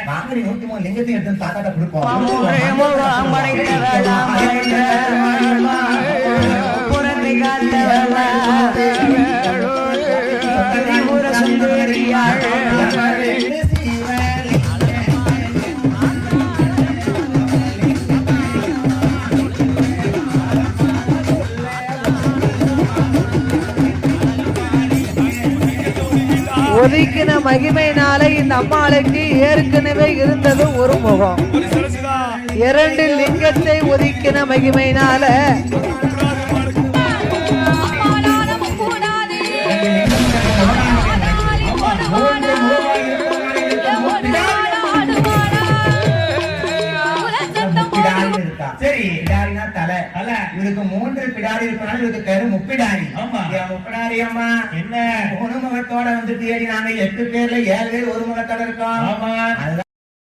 வாங்கடி 103 லிங்கத்தையும் எடுத்து தாத்தாட்ட கொடுப்போம். ஒதுக்கின மகிமையினால இந்த அம்மாளுக்கு ஏற்கனவே இருந்தது ஒரு முகம். 2 லிங்கத்தை ஒதுக்கின மகிமையினால சரி, பிடாரினா தலை அல்ல, இவருக்கு 3 பிடாரி இருக்கனால இவருக்கு பேரு முப்பிடாரி. முப்பிடாரி அம்மா என்ன ஒரு முகத்தோட வந்து தேடி நாங்க 8 பேர்ல 7 பேர் ஒரு முகத்தோட இருக்கோம். அதுதான்